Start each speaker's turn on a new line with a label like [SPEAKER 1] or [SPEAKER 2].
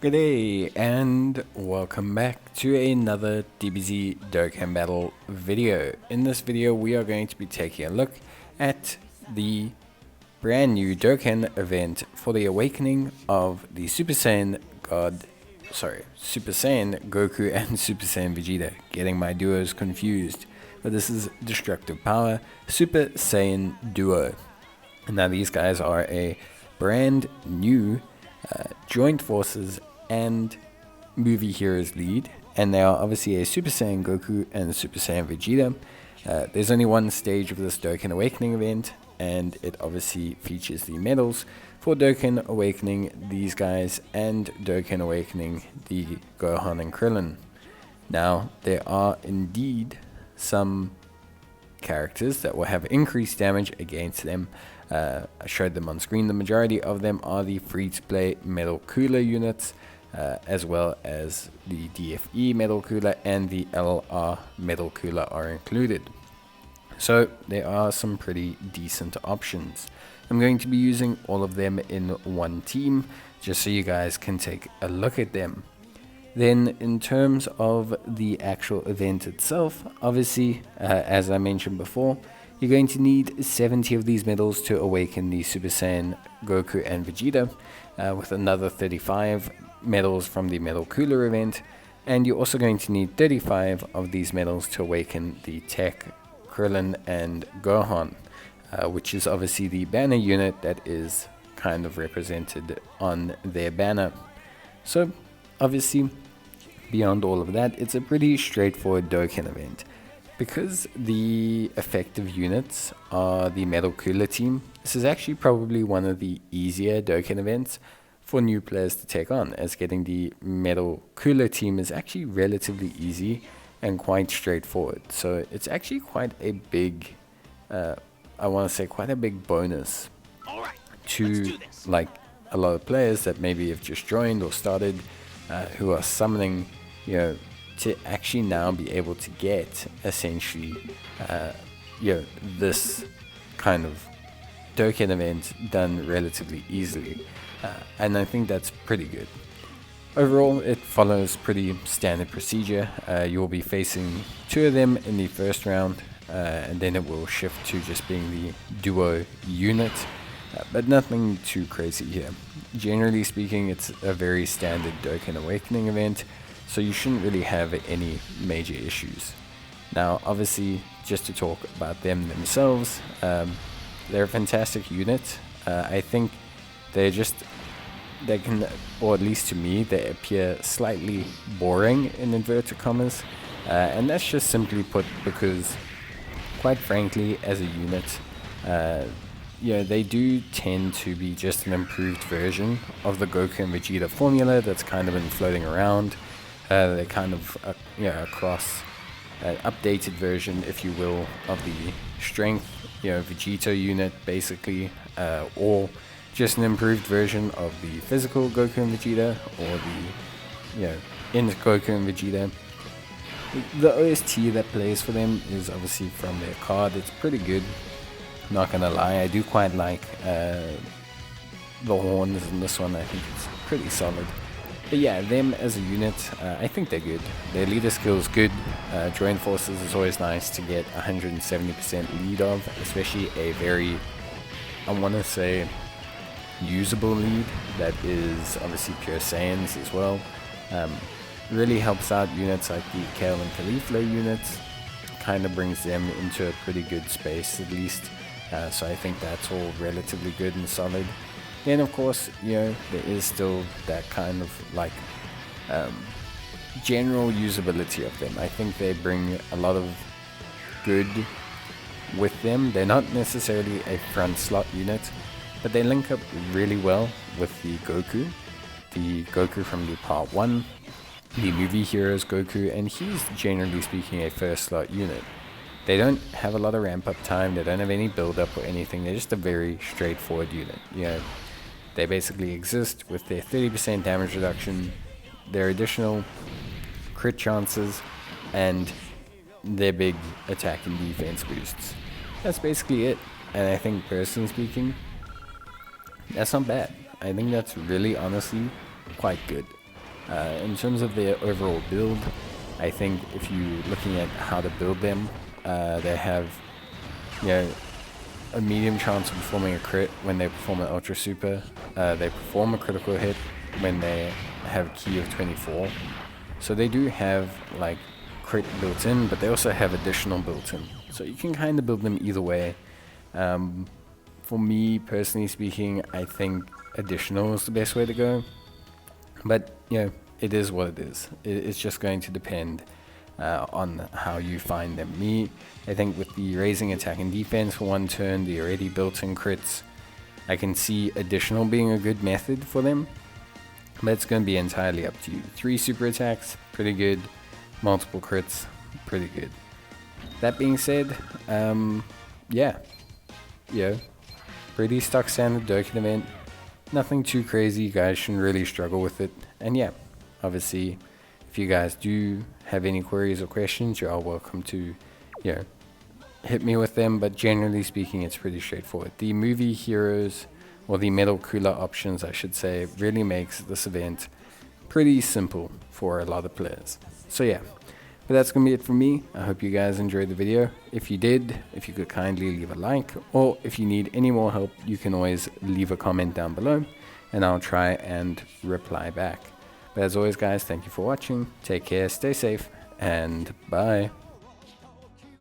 [SPEAKER 1] G'day and welcome back to another DBZ Dokkan battle video. In this video we are going to be taking a look at the brand new Dokkan event for the awakening of the Super Saiyan Goku and Super Saiyan Vegeta. Getting my duos confused, but this is Destructive Power Super Saiyan Duo. And now these guys are a brand new joint forces and movie heroes lead, and they are obviously a Super Saiyan Goku and Super Saiyan Vegeta. There's only one stage of this Dokkan Awakening event, and it obviously features the medals for Dokkan Awakening these guys and Dokkan Awakening the Gohan and Krillin. Now there are indeed some characters that will have increased damage against them. I showed them on screen. The majority of them are the free-to-play Metal Cooler units, as well as the DFE Metal Cooler and the LR Metal Cooler are included. So there are some pretty decent options. I'm going to be using all of them in one team, just so you guys can take a look at them. Then in terms of the actual event itself, obviously, as I mentioned before, you're going to need 70 of these medals to awaken the Super Saiyan Goku and Vegeta, with another 35 medals from the Metal Cooler event, and you're also going to need 35 of these medals to awaken the TEQ Krillin and Gohan, which is obviously the banner unit that is kind of represented on their banner. So obviously, beyond all of that, it's a pretty straightforward Dokkan event. Because the effective units are the Metal Cooler team, this is actually probably one of the easier Dokkan events for new players to take on, as getting the Metal Cooler team is actually relatively easy and quite straightforward. So it's actually quite a big, quite a big bonus to like a lot of players that maybe have just joined or started, who are summoning, to actually now be able to get essentially this kind of Dokkan event done relatively easily, and I think that's pretty good. Overall, it follows pretty standard procedure. You'll be facing two of them in the first round, and then it will shift to just being the duo unit, but nothing too crazy here. Generally speaking, it's a very standard Dokkan Awakening event, so you shouldn't really have any major issues. Now, obviously, just to talk about them themselves, they're a fantastic unit. I think they can, or at least to me, they appear slightly boring in inverted commas, and that's just simply put because, quite frankly, as a unit, they do tend to be just an improved version of the Goku and Vegeta formula that's kind of been floating around. They're kind of across an updated version, if you will, of the strength, Vegeta unit, basically, or just an improved version of the physical Goku and Vegeta, or the in Goku and Vegeta. The OST that plays for them is obviously from their card. It's pretty good, not gonna lie. I do quite like the horns in this one. I think it's pretty solid. But yeah, them as a unit, I think they're good. Their leader skill is good. Joint forces is always nice to get 170% lead of, especially a very, I want to say, usable lead that is obviously pure Saiyans as well. Really helps out units like the Kale and Cauliflower units. Kind of brings them into a pretty good space at least. So I think that's all relatively good and solid. Then of course, there is still that kind of general usability of them. I think they bring a lot of good with them. They're not necessarily a front slot unit, but they link up really well with the Goku from the part 1, the movie heroes Goku, and he's generally speaking a first slot unit. They don't have a lot of ramp up time, they don't have any build up or anything, they're just a very straightforward unit. They basically exist with their 30% damage reduction, their additional crit chances, and their big attack and defense boosts. That's basically it, and I think personally speaking, that's not bad. I think that's really honestly quite good. In terms of their overall build, I think if you're looking at how to build them, they have, you know, a medium chance of performing a crit when they perform an Ultra Super. They perform a critical hit when they have Ki of 24. So they do have like crit built in, but they also have additional built in. So you can kind of build them either way. For me, personally speaking, I think additional is the best way to go. But, you know, it is what it is. It's just going to depend on how you find them. I think with the raising attack and defense for one turn, the already built-in crits, I can see additional being a good method for them. But it's going to be entirely up to you. 3 super attacks, pretty good. Multiple crits, pretty good. That being said, yeah, pretty stock standard Dokkan event. Nothing too crazy, you guys shouldn't really struggle with it. And yeah, obviously, if you guys do have any queries or questions, you're all welcome to, hit me with them. But generally speaking, it's pretty straightforward. The movie heroes, or the metal cooler options, I should say, really makes this event pretty simple for a lot of players. So yeah, but that's going to be it from me. I hope you guys enjoyed the video. If you did, if you could kindly leave a like, or if you need any more help, you can always leave a comment down below, and I'll try and reply back. But as always guys, thank you for watching, take care, stay safe, and bye.